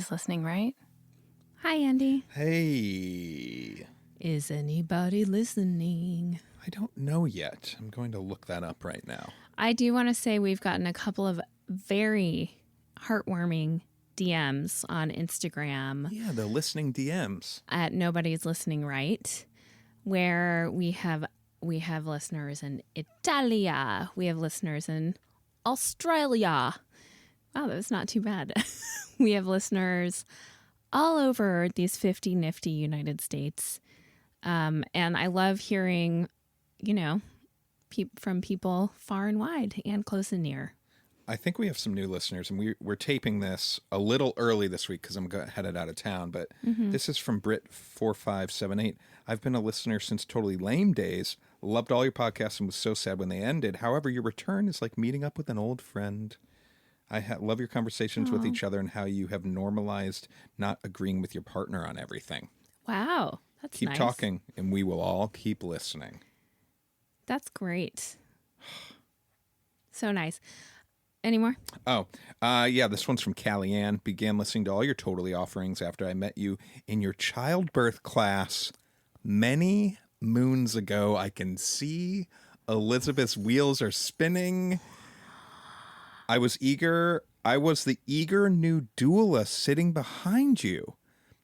Anybody's listening, right? Hi, Andy. Hey. Is anybody listening? I don't know yet. I'm going to look that up right now. I do want to say we've gotten a couple of very heartwarming DMs on Instagram Yeah, the listening DMs. at Nobody's Listening Right, where we have listeners in Italia. We have listeners in Australia. Wow, that was not too bad. We have listeners all over these 50 nifty United States. And I love hearing, from people far and wide and close and near. I think we have some new listeners, and we're taping this a little early this week because I'm headed out of town. But This is from Brit4578. I've been a listener since Totally Lame days. Loved all your podcasts and was so sad when they ended. However, your return is like meeting up with an old friend. I love your conversations with each other and how you have normalized not agreeing with your partner on everything. Wow, that's Keep nice. talking, and we will all keep listening. That's great. So nice. Any more? Yeah, this one's from Callie Ann. Began listening to all your Totally offerings after I met you in your childbirth class many moons ago. I can see Elizabeth's wheels are spinning. I was the eager new doula sitting behind you.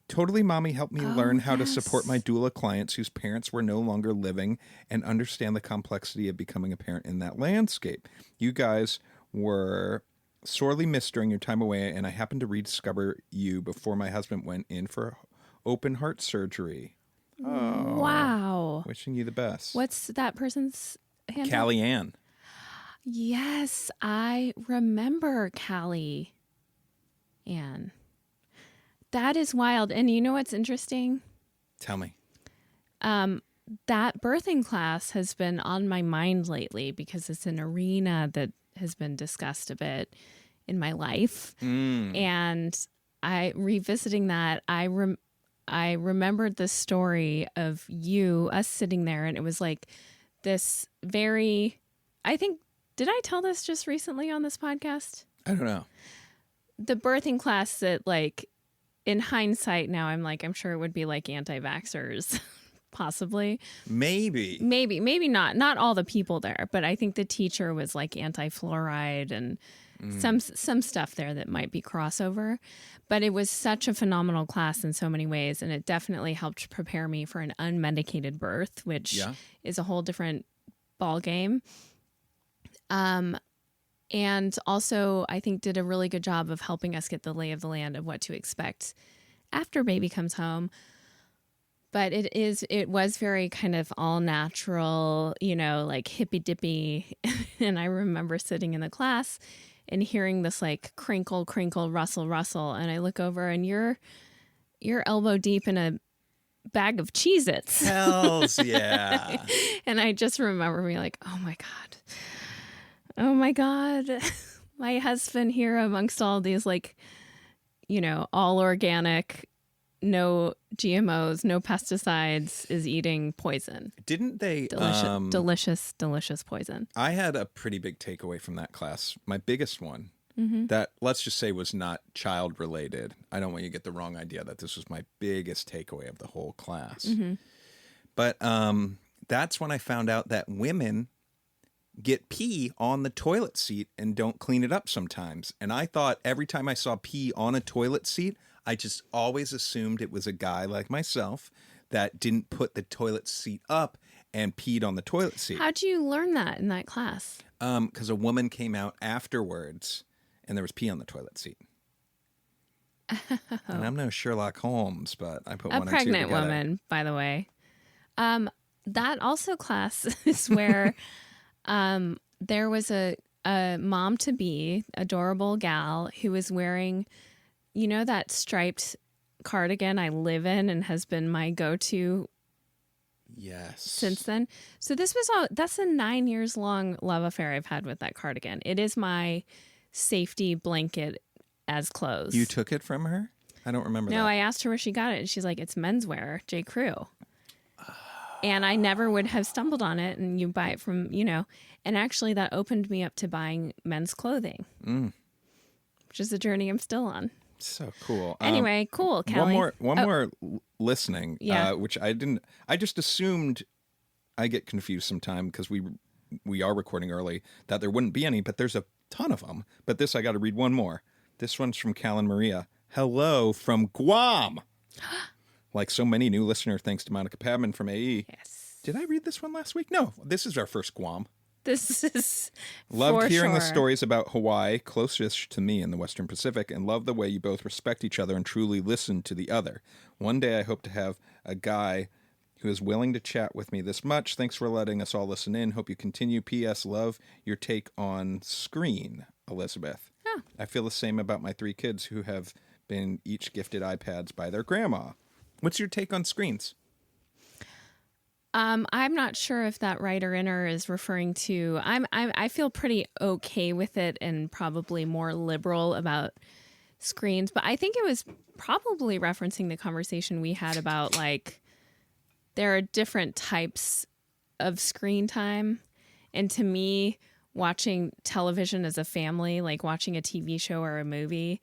Totally Mommy helped me learn how to support my doula clients whose parents were no longer living and understand the complexity of becoming a parent in that landscape. You guys were sorely missed during your time away, and I happened to rediscover you before my husband went in for open heart surgery. Oh, wow. wishing you the best. What's that person's handle? Callie Ann. Yes, I remember Callie Ann. That is wild. And you know what's interesting? Tell me. That birthing class has been on my mind lately because it's an arena that has been discussed a bit in my life. And revisiting that, I remembered the story of us sitting there, and it was like this very, did I tell this just recently on this podcast? I don't know. The birthing class that, like, in hindsight now, I'm sure it would be like anti-vaxxers, possibly. Maybe not. Not all the people there, but I think the teacher was like anti-fluoride and some stuff there that might be crossover. But it was such a phenomenal class in so many ways, and it definitely helped prepare me for an unmedicated birth, which is a whole different ball game. And also, I think did a really good job of helping us get the lay of the land of what to expect after baby comes home. But it was very kind of all natural, like hippy dippy. And I remember sitting in the class and hearing this like crinkle, crinkle, rustle, rustle. And I look over and you're elbow deep in a bag of Cheez-Its. Hells yeah. And I just remember being like, oh my God, my husband here amongst all these, like, all organic, no GMOs, no pesticides, is eating poison. Didn't they? Delicious poison. I had a pretty big takeaway from that class. My biggest one that, let's just say, was not child related. I don't want you to get the wrong idea that this was my biggest takeaway of the whole class. But that's when I found out that women get pee on the toilet seat and don't clean it up sometimes. And I thought every time I saw pee on a toilet seat, I just always assumed it was a guy like myself that didn't put the toilet seat up and peed on the toilet seat. How'd you learn that in that class? Because a woman came out afterwards and there was pee on the toilet seat. And I'm no Sherlock Holmes, but I put one or two together. A pregnant woman, by the way. That also class is where there was a mom-to-be, adorable gal who was wearing, that striped cardigan I live in and has been my go-to since then. So that's a 9 years long love affair I've had with that cardigan. It is my safety blanket as clothes. You took it from her? I don't remember that. No, I asked her where she got it, and she's like, it's menswear, J. Crew. And I never would have stumbled on it, and you buy it from, and actually that opened me up to buying men's clothing, which is a journey I'm still on. So cool. Anyway, cool, Kelly. One more listening. Yeah. Which I didn't. I just assumed. I get confused sometime because we are recording early that there wouldn't be any, but there's a ton of them. But this I got to read one more. This one's from Cal and Maria. Hello from Guam. Like so many new listeners, thanks to Monica Padman from AE. Yes. Did I read this one last week? No, this is our first Guam. This is Loved hearing the sure. stories about Hawaii, closest to me in the Western Pacific, and love the way you both respect each other and truly listen to the other. One day I hope to have a guy who is willing to chat with me this much. Thanks for letting us all listen in. Hope you continue. P.S. Love your take on screen, Elizabeth. Oh. I feel the same about my 3 kids who have been each gifted iPads by their grandma. What's your take on screens? I'm not sure if that writer inner is referring to. I feel pretty okay with it and probably more liberal about screens, but I think it was probably referencing the conversation we had about like there are different types of screen time, and to me, watching television as a family, like watching a TV show or a movie,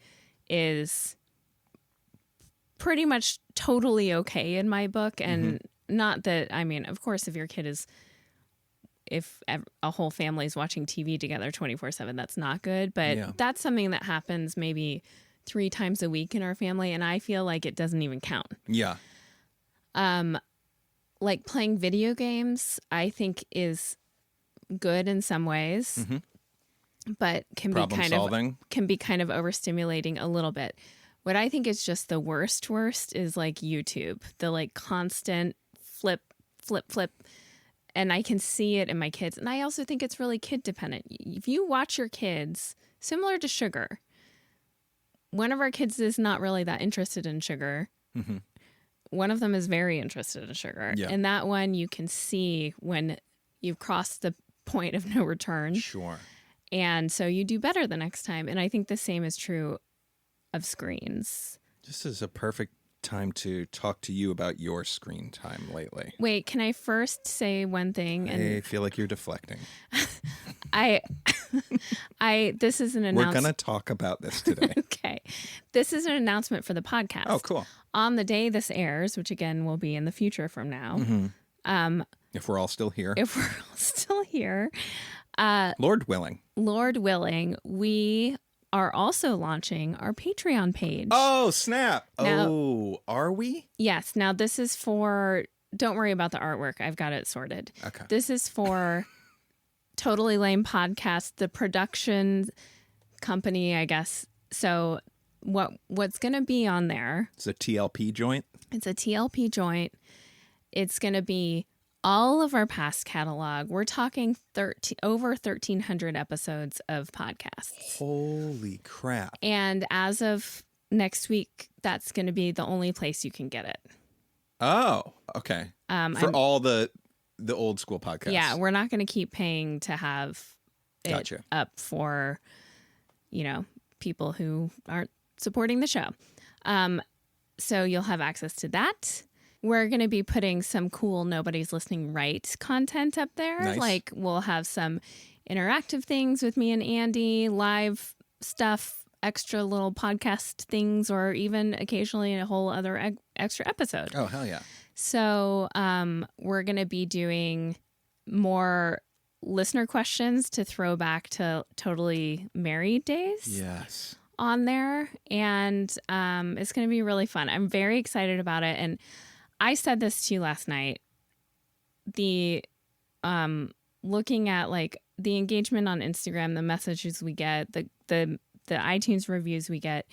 is pretty much totally okay in my book. And not that, I mean, of course, if your kid is, if a whole family is watching TV together 24/7, that's not good. But that's something that happens maybe 3 times a week in our family. And I feel like it doesn't even count. Yeah. Like playing video games, I think is good in some ways, but can be kind of overstimulating a little bit. What I think is just the worst is like YouTube, the like constant flip. And I can see it in my kids. And I also think it's really kid dependent. If you watch your kids, similar to sugar, one of our kids is not really that interested in sugar. One of them is very interested in sugar. Yeah. And that one you can see when you've crossed the point of no return. Sure. And so you do better the next time. And I think the same is true of screens. This is a perfect time to talk to you about your screen time lately. Wait, can I first say one thing? I feel like you're deflecting. This is an announcement. We're going to talk about this today. Okay. This is an announcement for the podcast. Oh, cool. On the day this airs, which again will be in the future from now. If we're all still here. Lord willing, we are also launching our Patreon page. Oh, snap. Now, are we? Yes. Now this is for, don't worry about the artwork. I've got it sorted. Okay. This is for Totally Lame Podcast, the production company, I guess. So what's going to be on there? It's a TLP joint. It's a TLP joint. It's going to be all of our past catalog. We're talking over 1,300 episodes of podcasts. Holy crap. And as of next week, that's going to be the only place you can get it. Oh, okay. For all the old school podcasts. Yeah, we're not going to keep paying to have it up for, people who aren't supporting the show. So you'll have access to that. We're going to be putting some cool Nobody's Listening Right content up there. Nice. Like we'll have some interactive things with me and Andy, live stuff, extra little podcast things, or even occasionally a whole other extra episode. Oh, hell yeah. So we're going to be doing more listener questions to throw back to Totally Married days. Yes. On there. And it's going to be really fun. I'm very excited about it. And I said this to you last night. The looking at like the engagement on Instagram, the messages we get, the iTunes reviews we get,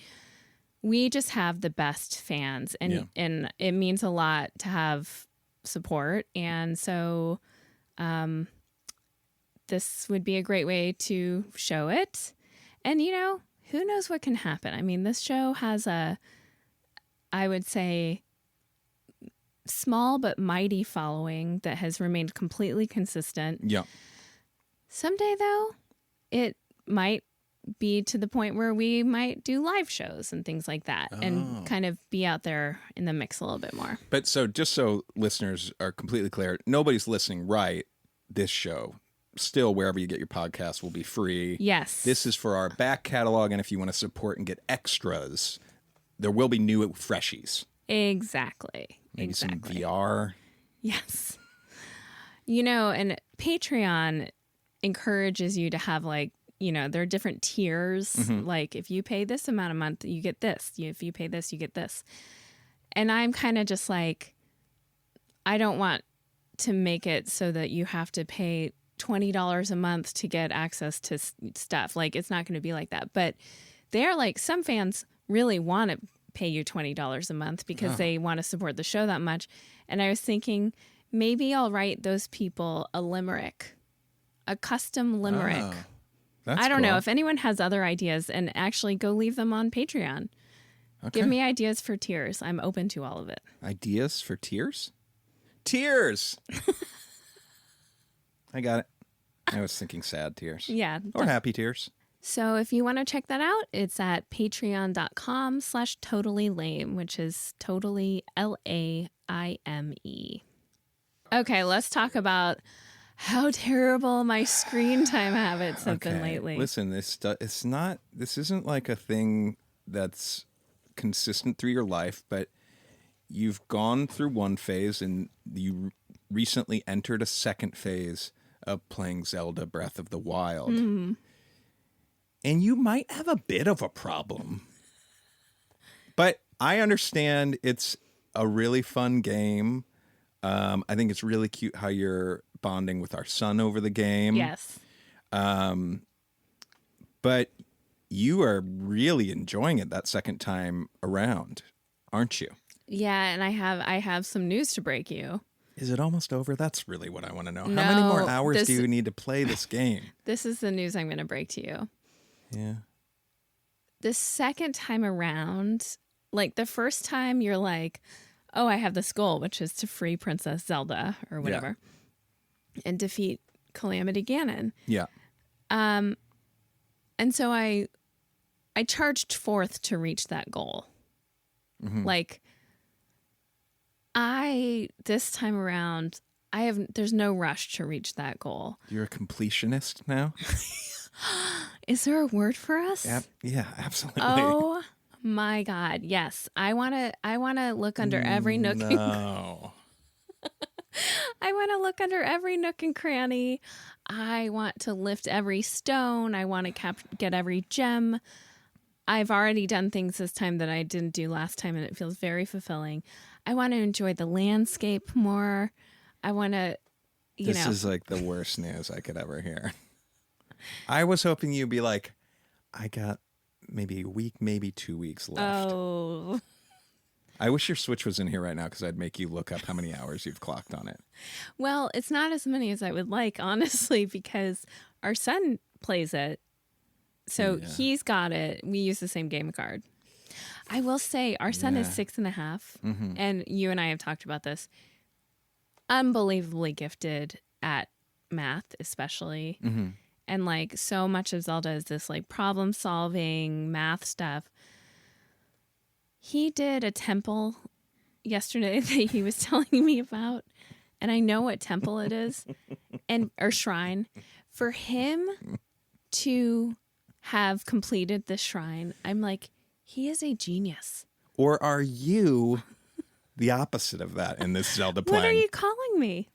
we just have the best fans, and it means a lot to have support. And so this would be a great way to show it. And who knows what can happen? I mean, this show has I would say, small but mighty following that has remained completely consistent. Yeah. Someday, though, it might be to the point where we might do live shows and things like that and kind of be out there in the mix a little bit more. But so just so listeners are completely clear, Nobody's Listening Right, this show, still wherever you get your podcast will be free. Yes. This is for our back catalog, and if you want to support and get extras, there will be new freshies. Exactly. Maybe exactly. some VR. Yes. And Patreon encourages you to have there are different tiers. Mm-hmm. Like if you pay this amount a month, you get this. If you pay this, you get this. And I'm kind of just like, I don't want to make it so that you have to pay $20 a month to get access to stuff. Like it's not going to be like that. But they're like, some fans really want to pay you $20 a month because they want to support the show that much. And I was thinking, maybe I'll write those people a limerick, a custom limerick. Oh, that's I don't cool. know if anyone has other ideas, and actually go leave them on Patreon. Okay. Give me ideas for tiers. I'm open to all of it. Ideas for tears? Tears! I got it. I was thinking sad tears. Yeah. Or happy tears. So if you want to check that out, it's at patreon.com/totallylame, which is totally LAIME. Okay, let's talk about how terrible my screen time habits have been lately. Listen, this isn't like a thing that's consistent through your life, but you've gone through one phase and you recently entered a second phase of playing Zelda Breath of the Wild. Mm-hmm. And you might have a bit of a problem. But I understand it's a really fun game. I think it's really cute how you're bonding with our son over the game. Yes. But you are really enjoying it that second time around, aren't you? Yeah, and I have some news to break you. Is it almost over? That's really what I want to know. No, how many more hours do you need to play this game? This is the news I'm going to break to you. Yeah. The second time around, like the first time you're like, oh, I have this goal, which is to free Princess Zelda or whatever, and defeat Calamity Ganon. Yeah. And so I charged forth to reach that goal. Mm-hmm. Like this time around, there's no rush to reach that goal. You're a completionist now? Is there a word for us? Yeah, absolutely. Oh my God. Yes. I want to look under every nook. No. I want to look under every nook and cranny. I want to lift every stone. I want to get every gem. I've already done things this time that I didn't do last time, and it feels very fulfilling. I want to enjoy the landscape more. I want to, This is like the worst news I could ever hear. I was hoping you'd be like, I got maybe a week, maybe 2 weeks left. Oh. I wish your Switch was in here right now because I'd make you look up how many hours you've clocked on it. Well, it's not as many as I would like, honestly, because our son plays it. So he's got it. We use the same game card. I will say our son is 6.5, Mm-hmm. and you and I have talked about this. Unbelievably gifted at math, especially. Mm-hmm. And like so much of Zelda is this like problem solving math stuff. He did a temple yesterday that he was telling me about, and I know what temple it is, or shrine. For him to have completed this shrine, I'm like, he is a genius. Or are you the opposite of that in this Zelda playing? What are you calling me?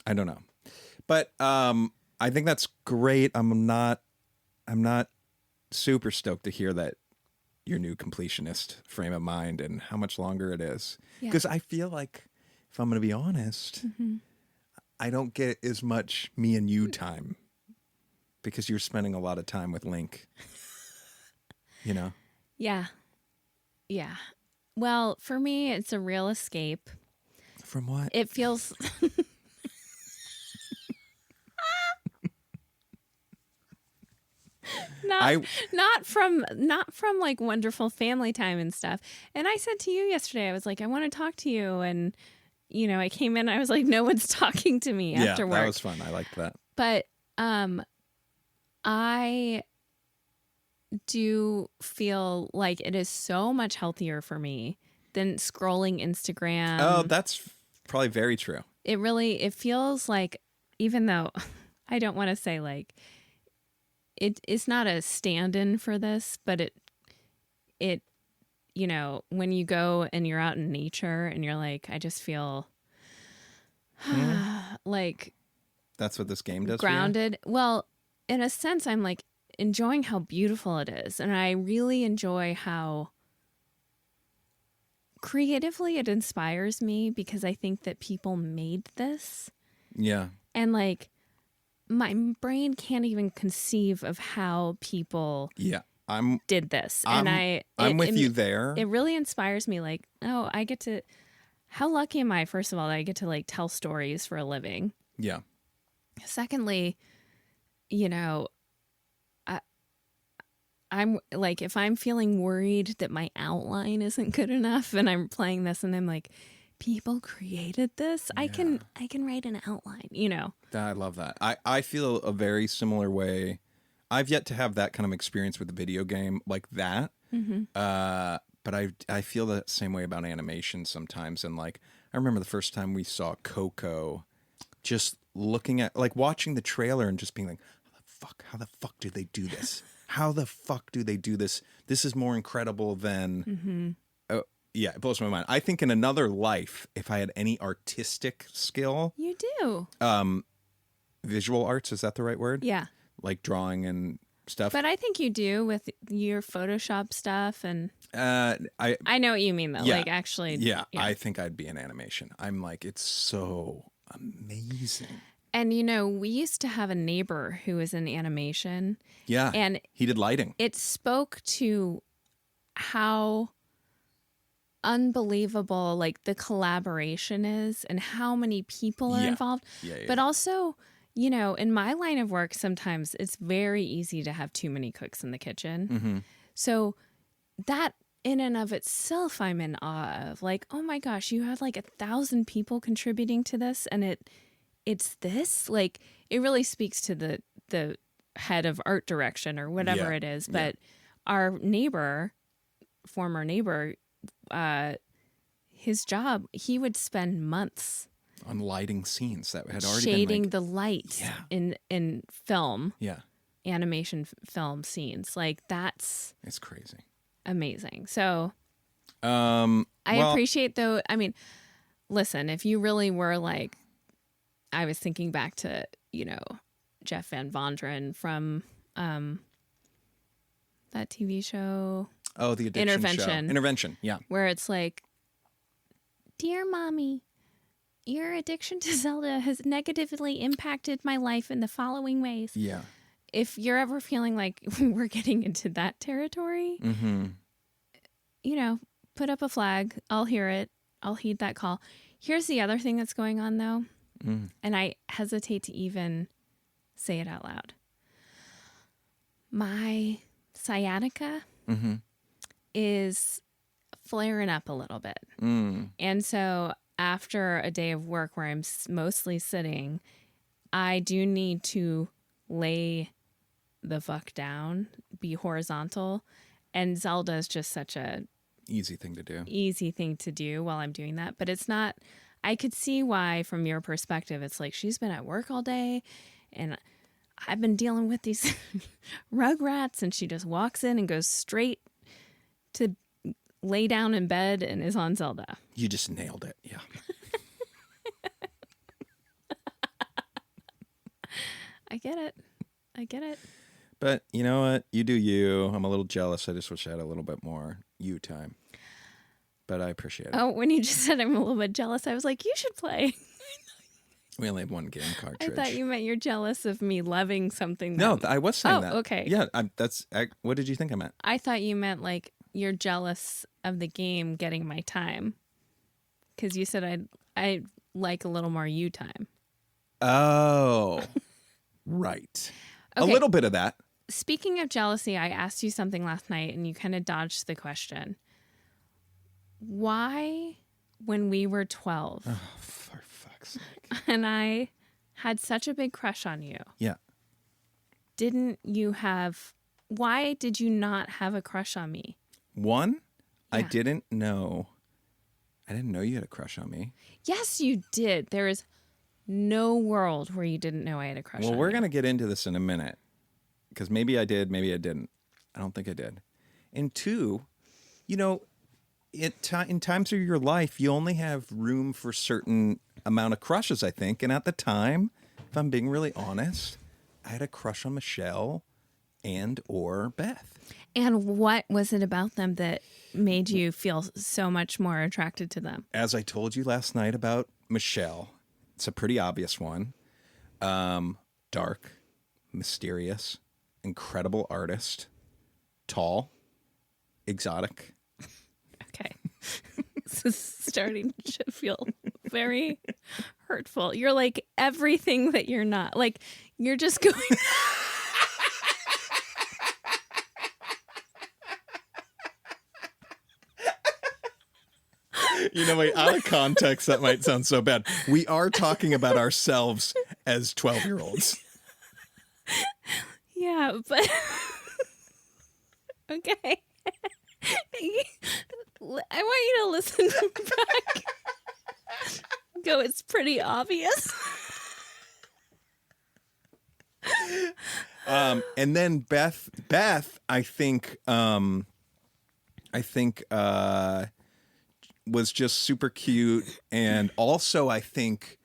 I don't know. But I think that's great. I'm not super stoked to hear that your new completionist frame of mind and how much longer it is. Because I feel like, if I'm going to be honest, I don't get as much me and you time because you're spending a lot of time with Link. You know? Yeah. Yeah. Well, for me, it's a real escape. From what? It feels... Not from like wonderful family time and stuff. And I said to you yesterday, I was like, I want to talk to you. And, I came in, I was like, no one's talking to me after work. Yeah, that was fun. I liked that. But I do feel like it is so much healthier for me than scrolling Instagram. Oh, that's probably very true. It feels like, even though I don't want to say like, it's not a stand-in for this, but it you know, when you go and you're out in nature and you're like, I just feel like That's what this game does grounded. Well, in a sense, I'm like enjoying how beautiful it is. And I really enjoy how creatively it inspires me because I think that people made this. for you? Yeah. And like my brain can't even conceive of how people Yeah. did this. I'm And I'm with you there. it really inspires me. Like, oh, I get to, how lucky am I, first of all, that I get to like tell stories for a living. Yeah. Secondly, you know, I'm like, if I'm feeling worried that my outline isn't good enough and I'm playing this and I'm like, people created this, I can write an outline, you know. I love that. I feel a very similar way. I've yet to have that kind of experience with a video game like that. But I feel the same way about animation sometimes. And like, I remember the first time we saw Coco, just looking at, like watching the trailer and just being like, how the fuck did they do this? How the fuck do they do this? This is more incredible than, yeah, it blows my mind. I think in another life, if I had any artistic skill, You do. visual arts, is that the right word? Yeah. Like drawing and stuff. But I think you do with your Photoshop stuff. And I know what you mean, though. Yeah. Like, actually. Yeah, I think I'd be in animation. I'm like, it's so amazing. And, you know, we used to have a neighbor who was in animation. Yeah. And he did lighting. it spoke to how unbelievable, like, the collaboration is and how many people are involved. But also, you know, in my line of work, sometimes it's very easy to have too many cooks in the kitchen. So that in and of itself, I'm in awe of. Like, oh my gosh, you have like 1,000 people contributing to this, and it's this. Like, it really speaks to the head of art direction or whatever it is. But our neighbor, former neighbor, his job, he would spend months on lighting scenes that had already shading been the lights in film, animation film scenes. Like, that's it's crazy, amazing. So I appreciate, though. I mean, listen, if you really were like, I was thinking back to, you know, Jeff Van Vondren from that TV show. Oh, the addiction Intervention. show. Intervention, yeah. Where it's like, dear mommy, your addiction to Zelda has negatively impacted my life in the following ways. Yeah. If you're ever feeling like we're getting into that territory, you know, put up a flag. I'll hear it. I'll heed that call. Here's the other thing that's going on, though, and I hesitate to even say it out loud. My sciatica is flaring up a little bit. And so after a day of work where I'm mostly sitting, I do need to lay the fuck down, be horizontal. And Zelda is just such a easy thing to do while I'm doing that. But it's not, I could see why from your perspective, it's like she's been at work all day and I've been dealing with these rugrats, and she just walks in and goes straight to lay down in bed and is on Zelda. You just nailed it. Yeah. I get it. But you know what? You do you. I'm a little jealous. I just wish I had a little bit more you time. But I appreciate it. Oh, when you just said I'm a little bit jealous, I was like, you should play. We only have one game cartridge. I thought you meant you're jealous of me loving something. No, I was saying that. Oh, okay. Yeah, what did you think I meant? I thought you meant like you're jealous of the game getting my time. Because you said I like a little more you time. Oh, right. Okay. A little bit of that. Speaking of jealousy, I asked you something last night and you kind of dodged the question. Why, when we were 12, for fuck's sake, and I had such a big crush on you, why did you not have a crush on me? One, I didn't know you had a crush on me. Yes, you did. There is no world where you didn't know I had a crush on you. Well, we're going to get into this in a minute. Because maybe I did, maybe I didn't. I don't think I did. And two, you know, in times of your life, you only have room for certain amount of crushes, I think. And at the time, if I'm being really honest, I had a crush on Michelle and or Beth. And what was it about them that made you feel so much more attracted to them? As I told you last night about Michelle, it's a pretty obvious one. Dark, mysterious, incredible artist, tall, exotic. Okay. This is starting to feel very hurtful. You're like everything that you're not. Like, you're just going... You know, wait, out of context, that might sound so bad. We are talking about ourselves as 12-year-olds. Yeah, but... Okay. I want you to listen back. Go, it's pretty obvious. And then Beth, I think, was just super cute, and also I think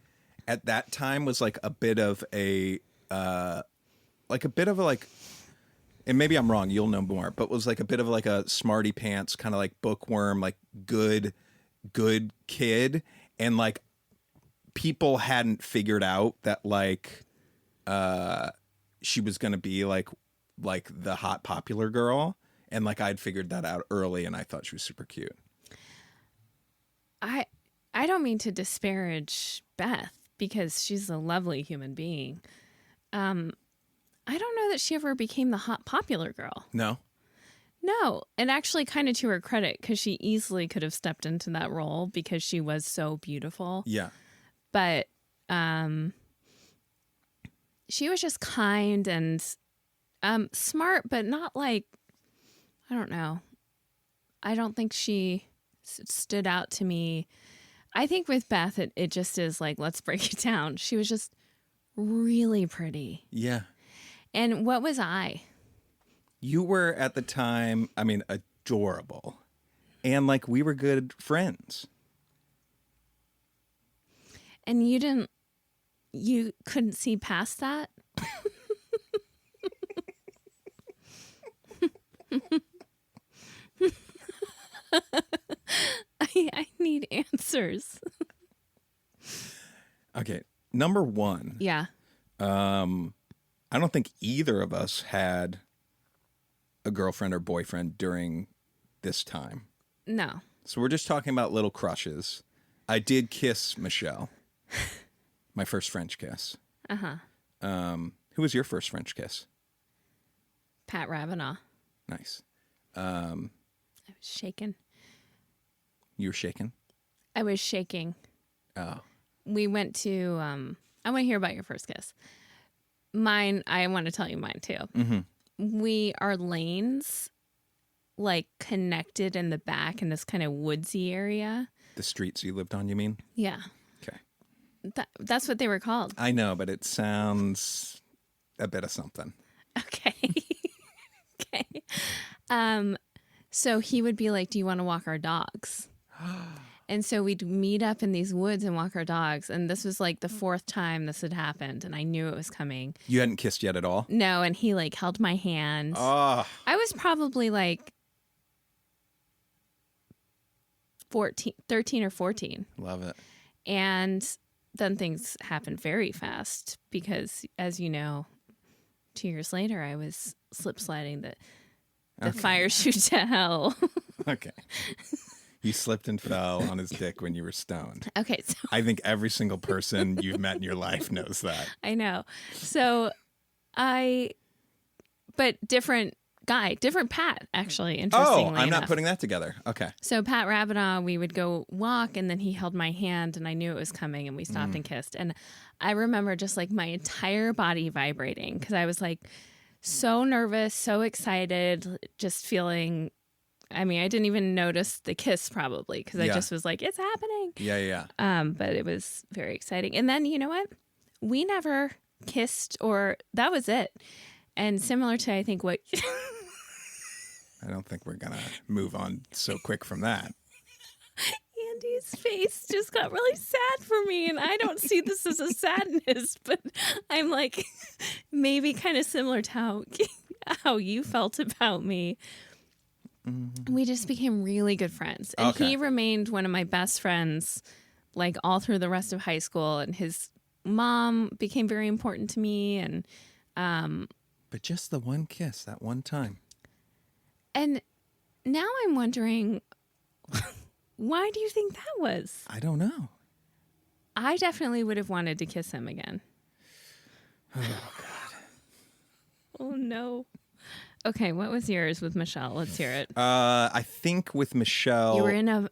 at that time was like a bit of a and maybe I'm wrong, you'll know more, but was like a bit of like a smarty pants kind of like bookworm, like good kid, and like people hadn't figured out that like she was gonna be like the hot popular girl, and like I'd figured that out early, and I thought she was super cute. I don't mean to disparage Beth because she's a lovely human being. I don't know that she ever became the hot popular girl. No. And actually kind of to her credit, because she easily could have stepped into that role because she was so beautiful. Yeah. But she was just kind and smart, but not like, I don't know. I don't think she stood out to me. I think with Beth, it just is like, let's break it down. She was just really pretty. Yeah. And what was I? You were at the time, I mean, adorable. And like we were good friends. And you couldn't see past that? I need answers. Okay. Number one. Yeah. I don't think either of us had a girlfriend or boyfriend during this time. No. So we're just talking about little crushes. I did kiss Michelle. My first French kiss. Uh-huh. Who was your first French kiss? Pat Ravanaugh. Nice. I was shaken. You were shaken? I was shaking. Oh. We went to, I want to hear about your first kiss. Mine, I want to tell you mine too. Mm-hmm. Our lanes like connected in the back in this kind of woodsy area. The streets you lived on, you mean? Yeah. Okay. That's what they were called. I know, but it sounds a bit of something. Okay. Okay. So he would be like, do you want to walk our dogs? And so we'd meet up in these woods and walk our dogs. And this was like the fourth time this had happened. And I knew it was coming. You hadn't kissed yet at all? No. And he like held my hand. Oh. I was probably like 13 or 14. Love it. And then things happened very fast because, as you know, 2 years later, I was slip sliding the fire chute to hell. Okay. You slipped and fell on his dick when you were stoned. Okay. So I think every single person you've met in your life knows that. I know. So but different guy, different Pat, actually, interestingly Oh, I'm not enough. putting that together. Okay. So Pat Ravanaugh, we would go walk, and then he held my hand, and I knew it was coming, and we stopped and kissed. And I remember just like my entire body vibrating because I was like so nervous, so excited, just feeling. I mean, I didn't even notice the kiss probably because I just was like, it's happening. Yeah. But it was very exciting. And then, you know what? We never kissed, or that was it. And similar to, I think, what... I don't think we're going to move on so quick from that. Andy's face just got really sad for me, and I don't see this as a sadness, but I'm like, maybe kind of similar to how you felt about me. We just became really good friends, and he remained one of my best friends, like all through the rest of high school. And his mom became very important to me, and but just the one kiss, that one time. And now I'm wondering, why do you think that was? I don't know. I definitely would have wanted to kiss him again. Oh, God. Oh, no. Okay, what was yours with Michelle? Let's hear it. I think with Michelle... You were in a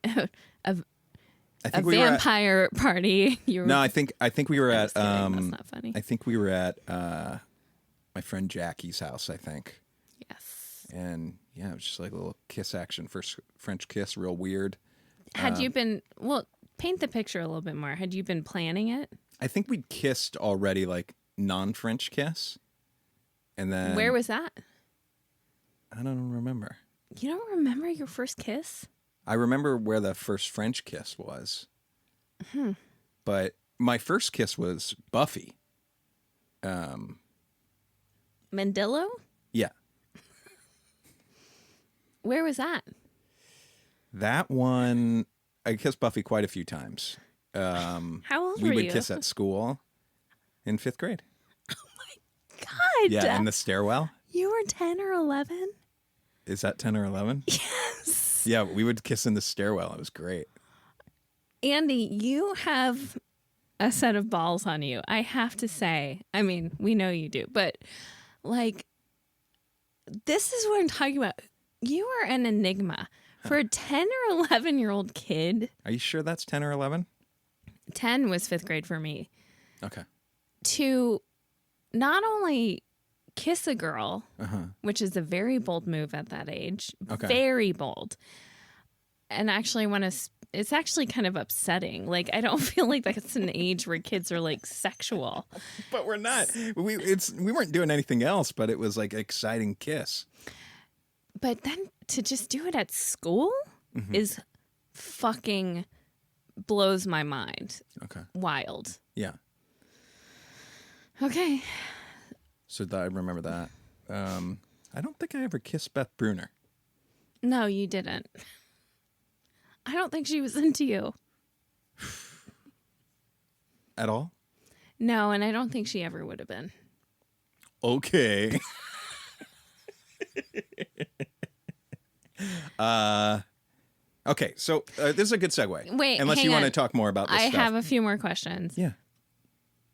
vampire party. No, I think we were at... That's not funny. I think we were at my friend Jackie's house, I think. Yes. And, yeah, it was just like a little kiss action. First French kiss, real weird. Had you been... Well, paint the picture a little bit more. Had you been planning it? I think we'd kissed already, like, non-French kiss. And then... Where was that? I don't remember. You don't remember your first kiss? I remember where the first French kiss was. But my first kiss was Buffy. Mandillo? Yeah. Where was that? That one, I kissed Buffy quite a few times. How old were We you? would kiss at school in 5th grade. God. Yeah, in the stairwell. You were 10 or 11? Is that 10 or 11? Yes. Yeah, we would kiss in the stairwell. It was great. Andy, you have a set of balls on you. I have to say. I mean, we know you do, but like, this is what I'm talking about. You are an enigma. For a 10 or 11-year-old kid. Are you sure that's 10 or 11? 10 was 5th grade for me. Okay. To not only kiss a girl, which is a very bold move at that age. Okay. Very bold. And actually it's actually kind of upsetting. Like, I don't feel like that's an age where kids are like sexual. But we're not. We weren't doing anything else, but it was like an exciting kiss. But then to just do it at school is fucking blows my mind. Okay. Wild. Yeah. Okay. So I remember that. I don't think I ever kissed Beth Bruner. No, you didn't. I don't think she was into you. At all? No, and I don't think she ever would have been. Okay. Okay, so this is a good segue. Wait, unless you want to talk more about this I stuff. have a few more questions. Yeah.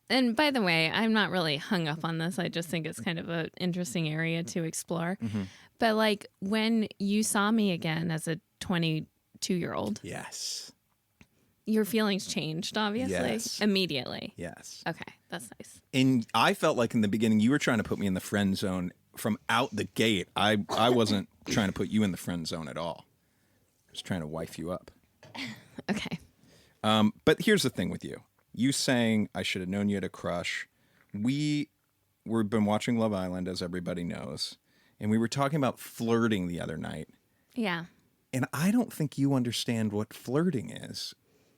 And by the way, I'm not really hung up on this. I just think it's kind of an interesting area to explore. But like, when you saw me again as a 22-year-old, Yes. your feelings changed, obviously. Yes. Immediately. Yes. Okay, that's nice. And I felt like in the beginning you were trying to put me in the friend zone from out the gate. I wasn't trying to put you in the friend zone at all. I was trying to wife you up. Okay. But here's the thing with you. You saying I should have known you had a crush. We've been watching Love Island, as everybody knows, and we were talking about flirting the other night. Yeah. And I don't think you understand what flirting is.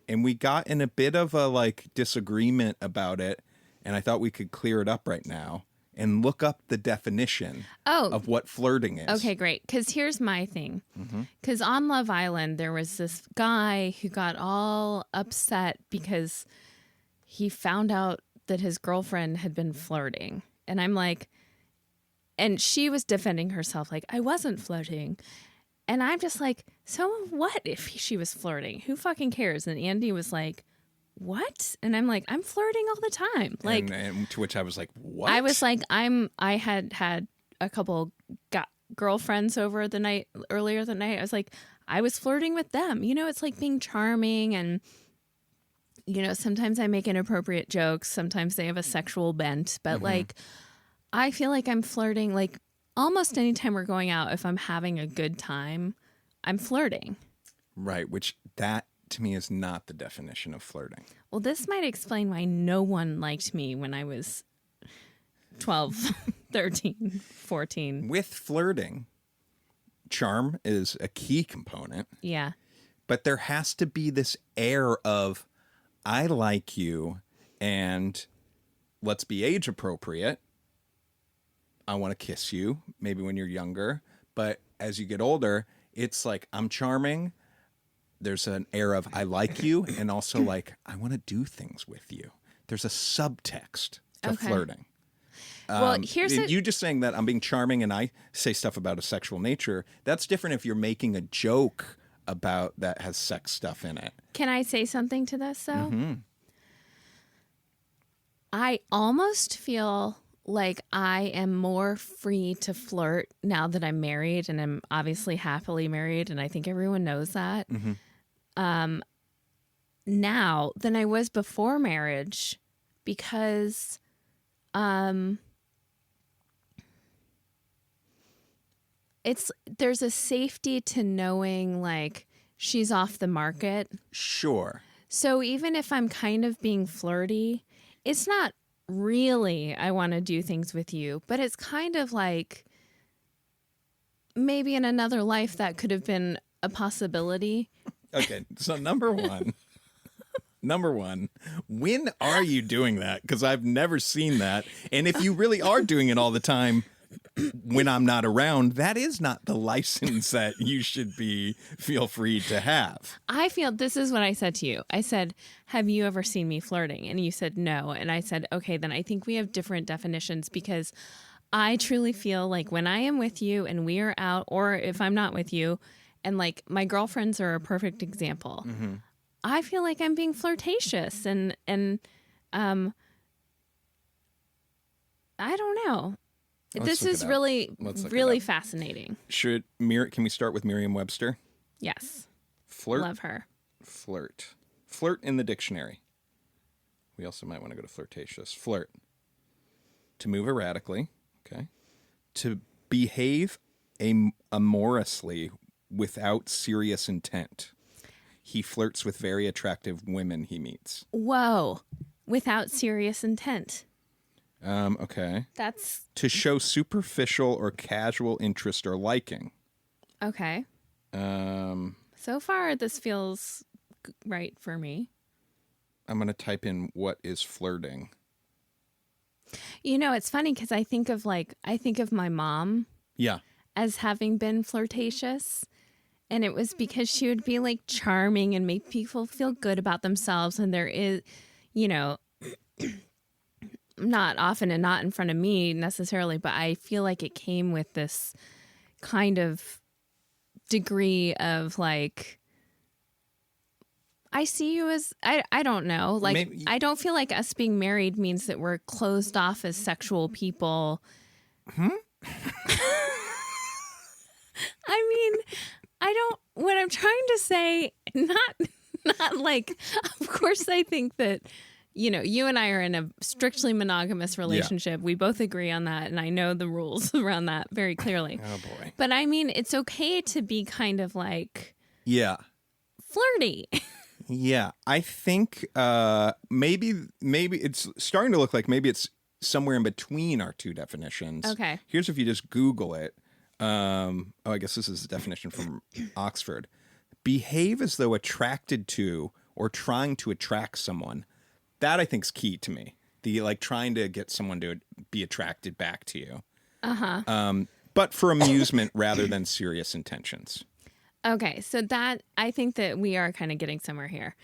And we got in a bit of a like disagreement about it, and I thought we could clear it up right now and look up the definition of what flirting is. Okay, great. Because here's my thing. Because on Love Island, there was this guy who got all upset because he found out that his girlfriend had been flirting. And I'm like, and she was defending herself like, I wasn't flirting. And I'm just like, so what if she was flirting? Who fucking cares? And Andy was like, what? And I'm like, I'm flirting all the time. Like, and to which I was like, what? I was like, I had a couple girlfriends over earlier the night. I was like, I was flirting with them. You know, it's like being charming, and you know, sometimes I make inappropriate jokes. Sometimes they have a sexual bent, but like, I feel like I'm flirting. Like almost anytime we're going out, if I'm having a good time, I'm flirting. Right, which that to me is not the definition of flirting. Well, this might explain why no one liked me when I was 12, 13, 14. With flirting, charm is a key component. Yeah. but there has to be this air of, I like you, and let's be age appropriate. I want to kiss you, maybe when you're younger. But as you get older, it's like, I'm charming. There's an air of, I like you, and also like, I want to do things with you. There's a subtext to flirting. Well, you just saying that I'm being charming and I say stuff about a sexual nature. That's different if you're making a joke about that has sex stuff in it. Can I say something to this, though? I almost feel like I am more free to flirt now that I'm married, and I'm obviously happily married, and I think everyone knows that. Now than I was before marriage, because there's a safety to knowing like she's off the market. Sure. So even if I'm kind of being flirty, it's not really I want to do things with you, but it's kind of like maybe in another life that could have been a possibility. Okay, so number one, when are you doing that? Because I've never seen that. And if you really are doing it all the time when I'm not around, that is not the license that you should feel free to have. I feel this is what I said to you. I said, have you ever seen me flirting? And you said no. And I said, okay, then I think we have different definitions, because I truly feel like when I am with you and we are out, or if I'm not with you, and like my girlfriends are a perfect example. I feel like I'm being flirtatious and I don't know. This is really fascinating. Can we start with Merriam-Webster? Yes. Flirt. Love her. Flirt. Flirt in the dictionary. We also might want to go to flirtatious. Flirt. To move erratically. Okay. To behave amorously without serious intent. He flirts with very attractive women he meets. Whoa. Without serious intent. Okay. That's... To show superficial or casual interest or liking. Okay. So far, this feels right for me. I'm going to type in what is flirting. You know, it's funny because I think of my mom. Yeah. As having been flirtatious. And it was because she would be like charming and make people feel good about themselves. And there is, you know, not often and not in front of me necessarily, but I feel like it came with this kind of degree of like, I see you as, I don't know. Like, maybe. I don't feel like us being married means that we're closed off as sexual people. I mean, what I'm trying to say, not like, of course I think that, you know, you and I are in a strictly monogamous relationship. Yeah. We both agree on that. And I know the rules around that very clearly. Oh boy. But I mean, it's okay to be kind of like, flirty. Yeah. I think maybe it's starting to look like maybe it's somewhere in between our two definitions. Okay. Here's if you just Google it. I guess this is the definition from Oxford. Behave as though attracted to or trying to attract someone. That I think is key to me. The like trying to get someone to be attracted back to you. But for amusement rather than serious intentions. Okay, so that I think that we are kind of getting somewhere here.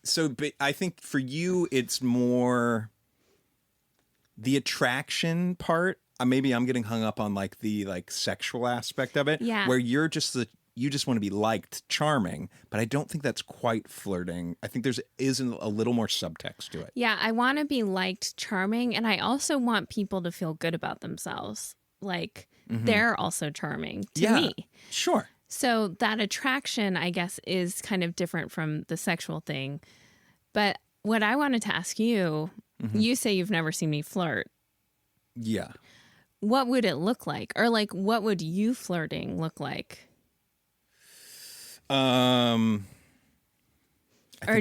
So, but I think for you, it's more the attraction part. Maybe I'm getting hung up on like the sexual aspect of it. Yeah. Where you're just you just want to be liked, charming, but I don't think that's quite flirting. I think is a little more subtext to it. Yeah, I want to be liked, charming, and I also want people to feel good about themselves. Like they're also charming to me. Sure. So that attraction, I guess, is kind of different from the sexual thing. But what I wanted to ask you, you say you've never seen me flirt. Yeah. What would it look like? Or like, what would you flirting look like? Or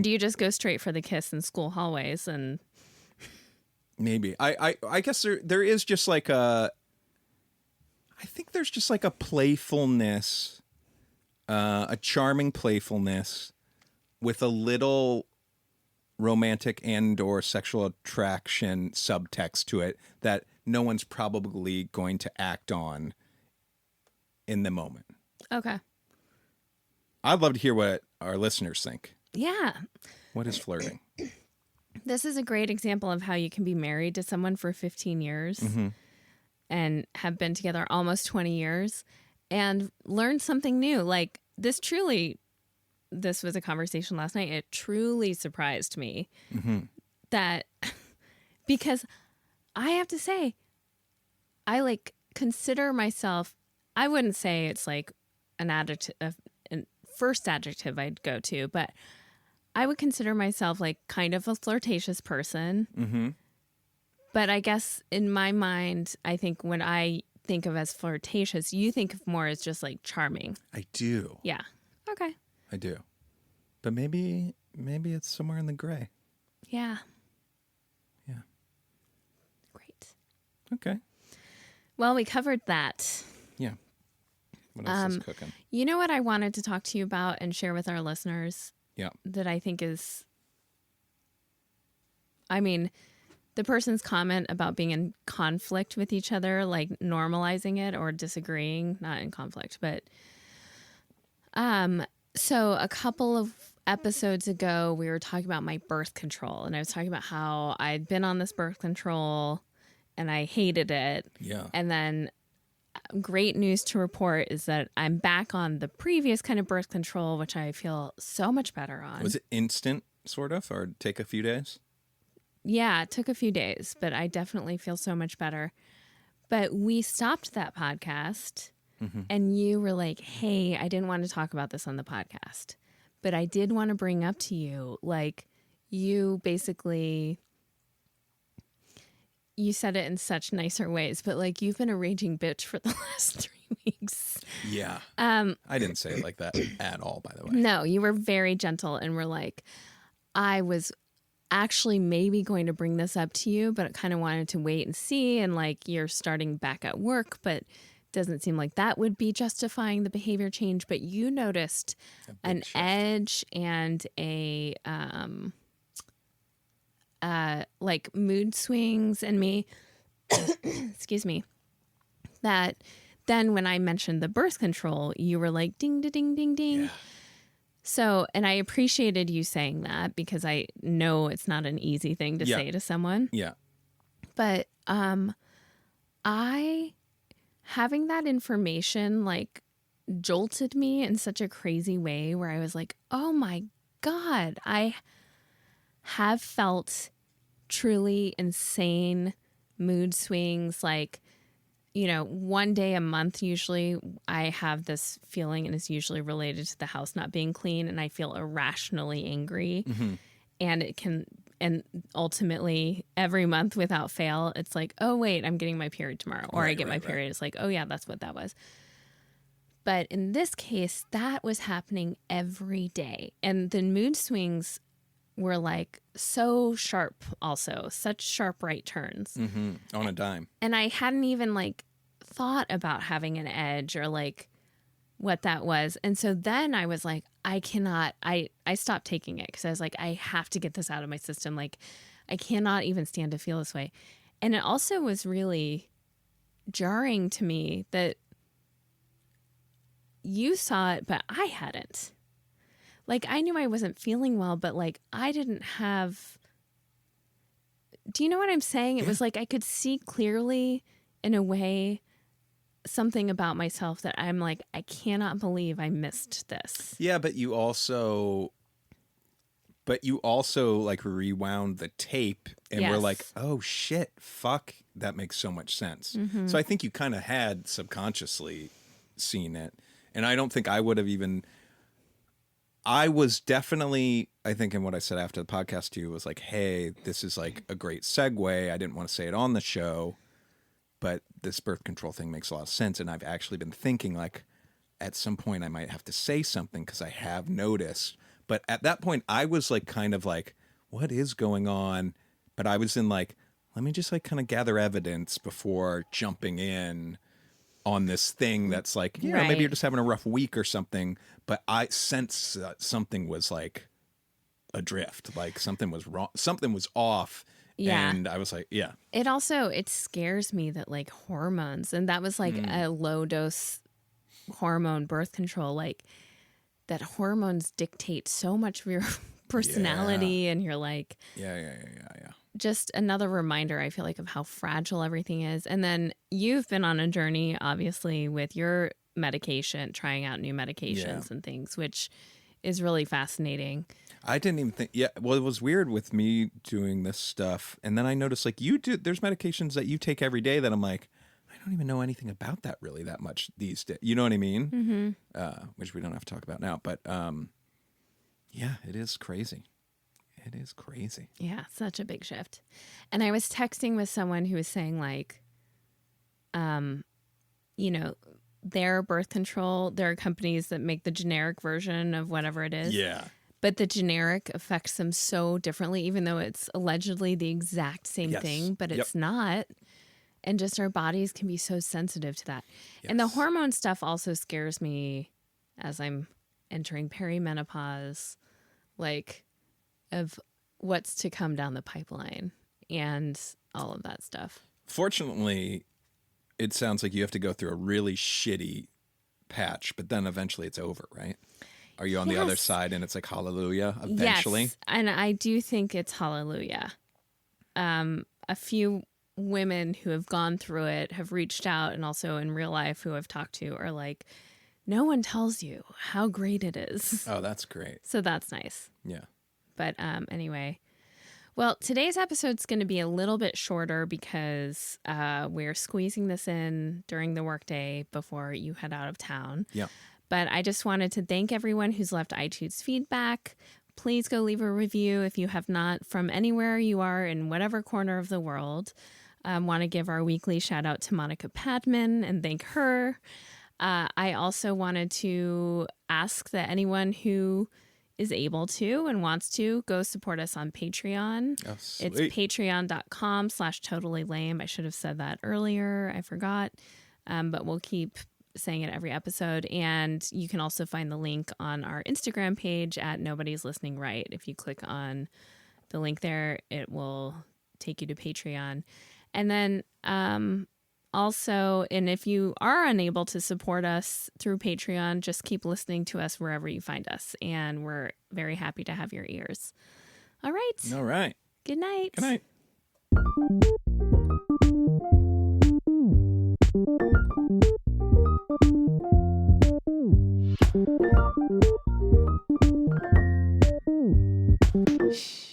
do you just go straight for the kiss in school hallways and maybe. I guess there is just like I think there's just like a playfulness a charming playfulness with a little romantic and or sexual attraction subtext to it that no one's probably going to act on in the moment. Okay. I'd love to hear what our listeners think. Yeah. What is flirting? This is a great example of how you can be married to someone for 15 years and have been together almost 20 years and learn something new. Like this was a conversation last night. It truly surprised me that because I have to say, I like consider myself, I wouldn't say it's like an adjective, first adjective I'd go to, but I would consider myself like kind of a flirtatious person. Mm-hmm. But I guess in my mind, I think when I think of as flirtatious, you think of more as just like charming. I do. Yeah. Okay. I do. But maybe it's somewhere in the gray. Yeah. Yeah. Great. Okay. Well, we covered that. Yeah. What else is cooking? You know what I wanted to talk to you about and share with our listeners? Yeah. That I think is, I mean, the person's comment about being in conflict with each other, like normalizing it or disagreeing, not in conflict, but so a couple of episodes ago, we were talking about my birth control, and I was talking about how I'd been on this birth control and I hated it. Yeah. And then great news to report is that I'm back on the previous kind of birth control, which I feel so much better on. Was it instant, sort of, or take a few days? Yeah, it took a few days, but I definitely feel so much better. But we stopped that podcast and you were like, hey, I didn't want to talk about this on the podcast, but I did want to bring up to you, like, you basically, you said it in such nicer ways, but like you've been a raging bitch for the last 3 weeks. Yeah. I didn't say it like that at all, by the way. No, you were very gentle and were like, I was actually maybe going to bring this up to you, but I kind of wanted to wait and see. And like you're starting back at work, but doesn't seem like that would be justifying the behavior change. But you noticed an shift. edge and a like mood swings in me. Excuse me. That then when I mentioned the birth control, you were like ding ding ding ding ding. Yeah. So, and I appreciated you saying that because I know it's not an easy thing to say to someone. Yeah. But having that information like jolted me in such a crazy way where I was like, oh my God, I have felt truly insane mood swings. Like, you know, one day a month, usually I have this feeling, and it's usually related to the house not being clean, and I feel irrationally angry. And it can, and ultimately every month without fail, it's like, oh, wait, I'm getting my period tomorrow. Or I get my period. It's like, oh, yeah, that's what that was. But in this case, that was happening every day. And the mood swings were like so sharp also, such sharp right turns. On a dime. And I hadn't even like thought about having an edge or like what that was. And so then I was like, I stopped taking it because I was like, I have to get this out of my system. Like I cannot even stand to feel this way. And it also was really jarring to me that you saw it, but I hadn't. Like, I knew I wasn't feeling well, but like, I didn't have. Do you know what I'm saying? It was like I could see clearly, in a way, something about myself that I'm like, I cannot believe I missed this. Yeah, but you also like rewound the tape and were like, oh shit, fuck, that makes so much sense. So I think you kind of had subconsciously seen it. And I don't think I would have even. I was definitely, I think in what I said after the podcast to you was like, hey, this is like a great segue. I didn't want to say it on the show, but this birth control thing makes a lot of sense. And I've actually been thinking like at some point I might have to say something because I have noticed. But at that point I was like kind of like, what is going on? But I was in like, let me just like kind of gather evidence before jumping in on this thing that's like, maybe Right. you're just having a rough week or something. But I sense something was like adrift, like something was wrong, something was off. Yeah. And I was like, yeah. It scares me that like hormones, and that was like a low dose hormone birth control, like that hormones dictate so much of your personality, and you're like, Yeah. just another reminder, I feel like, of how fragile everything is. And then you've been on a journey, obviously, with your medication, trying out new medications and things, which is really fascinating. I didn't even think, well, it was weird with me doing this stuff. And then I noticed like there's medications that you take every day that I'm like, I don't even know anything about that really that much these days. You know what I mean? Mm-hmm. Which we don't have to talk about now. But yeah, it is crazy. It is crazy. Yeah, such a big shift. And I was texting with someone who was saying like, their birth control, there are companies that make the generic version of whatever it is. Yeah. But the generic affects them so differently, even though it's allegedly the exact same thing, but it's not. And just our bodies can be so sensitive to that. And the hormone stuff also scares me as I'm entering perimenopause, like of what's to come down the pipeline and all of that stuff. Fortunately, it sounds like you have to go through a really shitty patch, but then eventually it's over, right? Are you on the other side and it's like hallelujah eventually? Yes, and I do think it's hallelujah. A few women who have gone through it have reached out, and also in real life who I've talked to are like, no one tells you how great it is. Oh, that's great. So that's nice. Yeah. But anyway, well, today's episode's going to be a little bit shorter because we're squeezing this in during the workday before you head out of town. Yeah. But I just wanted to thank everyone who's left iTunes feedback. Please go leave a review if you have not, from anywhere you are in whatever corner of the world. Want to give our weekly shout out to Monica Padman and thank her. I also wanted to ask that anyone who is able to and wants to go support us on Patreon. Oh, it's patreon.com/totallylame. I should have said that earlier. I forgot. But we'll keep saying it every episode. And you can also find the link on our Instagram page at Nobody's Listening Right. If you click on the link there, it will take you to Patreon. And then also, and if you are unable to support us through Patreon, just keep listening to us wherever you find us. And we're very happy to have your ears. All right. All right. Good night. Good night. Shh.